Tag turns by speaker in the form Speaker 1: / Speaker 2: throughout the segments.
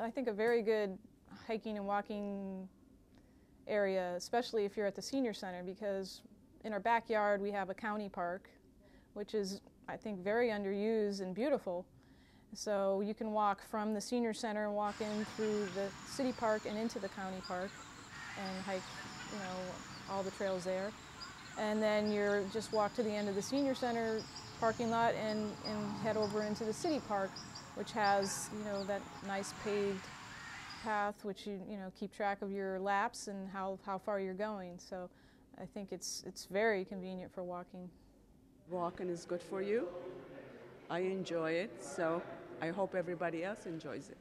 Speaker 1: I think, a very good hiking and walking area, especially if you're at the senior center, because in our backyard we have a county park, which is, I think, very underused and beautiful. So you can walk from the senior center and walk in through the city park and into the county park and hike, all the trails there. And then you're just walk to the end of the senior center parking lot and head over into the city park, which has, that nice paved path, which you keep track of your laps and how far you're going. So I think it's very convenient for walking.
Speaker 2: Walking is good for you. I enjoy it, so I hope everybody else enjoys it.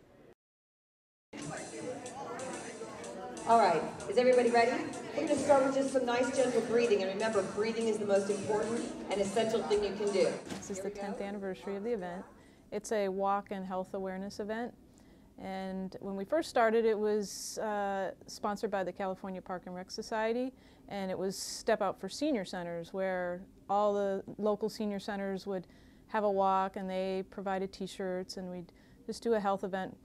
Speaker 3: All right, is everybody ready? We're going to start with just some nice gentle breathing, and remember, breathing is the most important and essential thing you can do.
Speaker 1: This is the 10th anniversary of the event. It's a walk and health awareness event, and when we first started, it was sponsored by the California Park and Rec Society, and it was Step Out for Senior Centers, where all the local senior centers would have a walk, and they provided t-shirts, and we'd just do a health event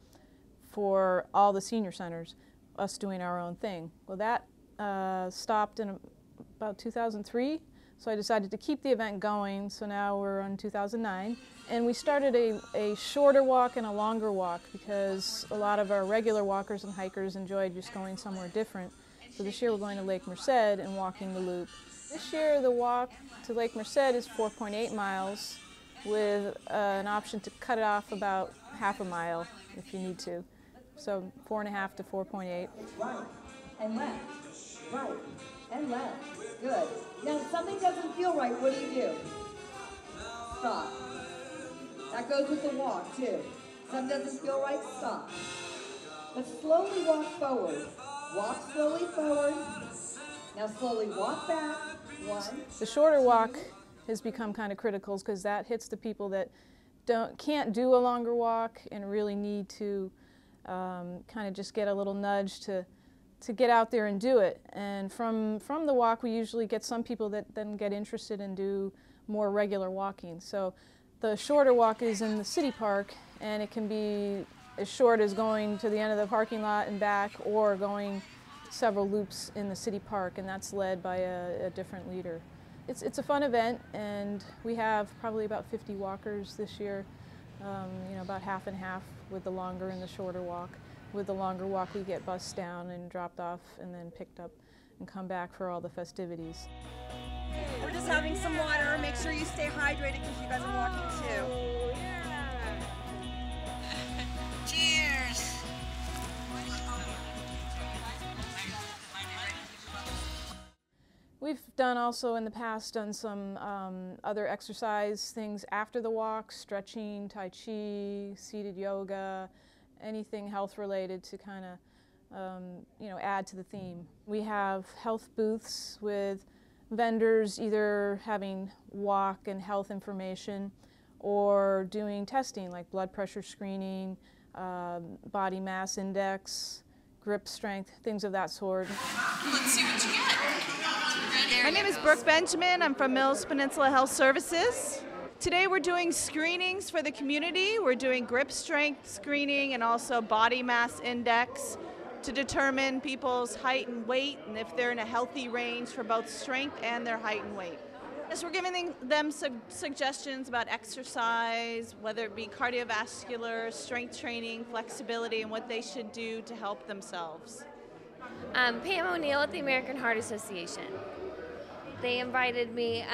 Speaker 1: for all the senior centers, us doing our own thing. Well, that stopped in about 2003, so I decided to keep the event going, so now we're on 2009. And we started a shorter walk and a longer walk because a lot of our regular walkers and hikers enjoyed just going somewhere different. So this year we're going to Lake Merced and walking the loop. This year the walk to Lake Merced is 4.8 miles with an option to cut it off about half a mile if you need to. So 4.5 to 4.8.
Speaker 3: Right and left, right and left. Good. Now if something doesn't feel right, what do? Stop. That goes with the walk too. Something doesn't feel right, stop. But slowly walk forward. Walk slowly forward. Now slowly walk back. One.
Speaker 1: The shorter walk has become kind of critical because that hits the people that can't do a longer walk and really need to kind of just get a little nudge to get out there and do it. And from the walk, we usually get some people that then get interested and do more regular walking. So the shorter walk is in the city park, and it can be as short as going to the end of the parking lot and back, or going several loops in the city park, and that's led by a different leader. It's a fun event, and we have probably about 50 walkers this year, about half and half with the longer and the shorter walk. With the longer walk, we get bussed down and dropped off and then picked up and come back for all the festivities.
Speaker 4: We're just having some water. Make sure you stay hydrated because you guys are walking too. Cheers!
Speaker 1: We've done some other exercise things after the walk, stretching, tai chi, seated yoga, anything health related to kind of, add to the theme. We have health booths with vendors either having walk and health information or doing testing like blood pressure screening, body mass index, grip strength, things of that sort.
Speaker 4: Let's see what you get.
Speaker 5: My name is Brooke Benjamin. I'm from Mills Peninsula Health Services. Today we're doing screenings for the community. We're doing grip strength screening and also body mass index to determine people's height and weight and if they're in a healthy range for both strength and their height and weight. Yes, we're giving them suggestions about exercise, whether it be cardiovascular, strength training, flexibility, and what they should do to help themselves.
Speaker 6: Pam O'Neill at the American Heart Association. They invited me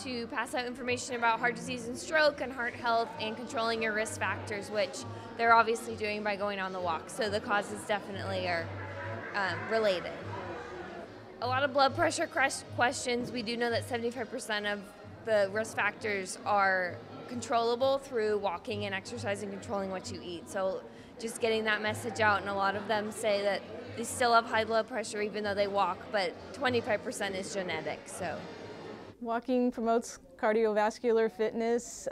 Speaker 6: to pass out information about heart disease and stroke and heart health and controlling your risk factors, which they're obviously doing by going on the walk. So the causes definitely are related. A lot of blood pressure questions. We do know that 75% of the risk factors are controllable through walking and exercise and controlling what you eat. So just getting that message out, and a lot of them say that they still have high blood pressure even though they walk, but 25% is genetic. So,
Speaker 1: walking promotes cardiovascular fitness.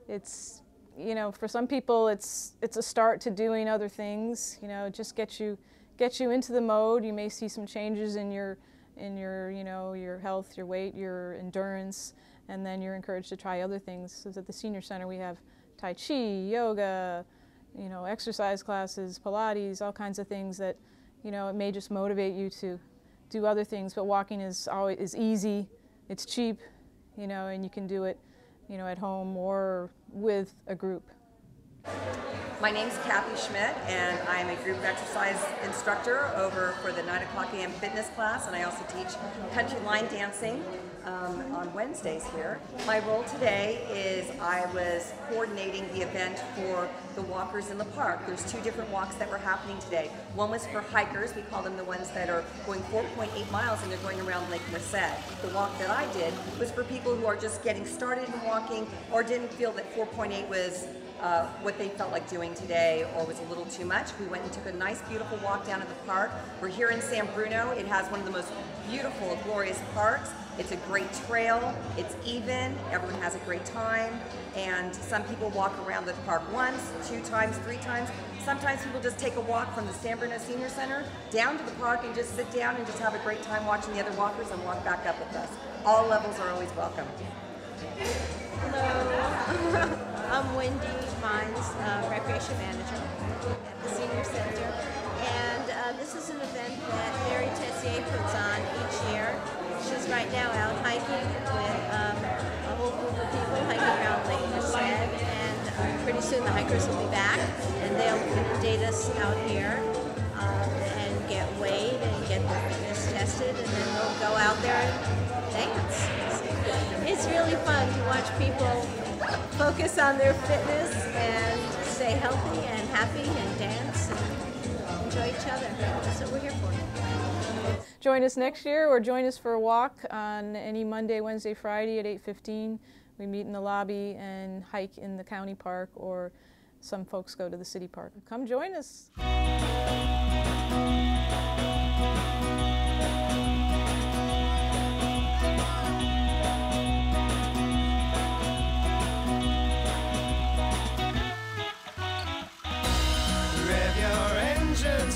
Speaker 1: It's, for some people it's a start to doing other things. It just gets you into the mode. You may see some changes in your your health, your weight, your endurance, and then you're encouraged to try other things. So at the senior center we have tai chi, yoga, you know, exercise classes, Pilates, all kinds of things that, you know, it may just motivate you to do other things, but walking is easy, it's cheap, you know, and you can do it, you know, at home or with a group.
Speaker 7: My name's Kathy Schmidt, and I'm a group exercise instructor over for the 9 o'clock a.m. fitness class, and I also teach country line dancing on Wednesdays here. My role today is I was coordinating the event for the walkers in the park. There's 2 different walks that were happening today. One was for hikers. We call them the ones that are going 4.8 miles and they're going around Lake Merced. The walk that I did was for people who are just getting started in walking or didn't feel that 4.8 was what they felt like doing today or was a little too much. We went and took a nice beautiful walk down in the park. We're here in San Bruno. It has one of the most beautiful, glorious parks. It's a great trail, it's even, everyone has a great time, and some people walk around the park once, 2 times, 3 times. Sometimes people just take a walk from the San Bruno Senior Center down to the park and just sit down and just have a great time watching the other walkers and walk back up with us. All levels are always welcome.
Speaker 8: Hello, I'm Wendy Mines, Recreation Manager at the Senior Center, and this is an event that Mary Tessier puts on each year. She's right now out hiking with a whole group of people hiking around Lake Merced, and pretty soon the hikers will be back, and they'll inundate us out here and get weighed and get their fitness tested, and then they'll go out there and dance. It's really fun to watch people focus on their fitness and stay healthy and happy and dance and enjoy each other. That's what we're here for.
Speaker 1: Join us next year or join us for a walk on any Monday, Wednesday, Friday at 8:15. We meet in the lobby and hike in the county park, or some folks go to the city park. Come join us.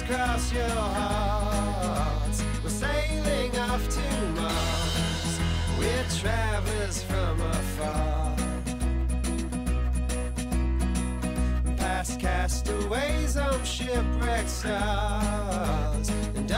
Speaker 9: Cross your hearts. We're sailing off to Mars. We're travelers from afar. Past castaways on shipwrecked stars, and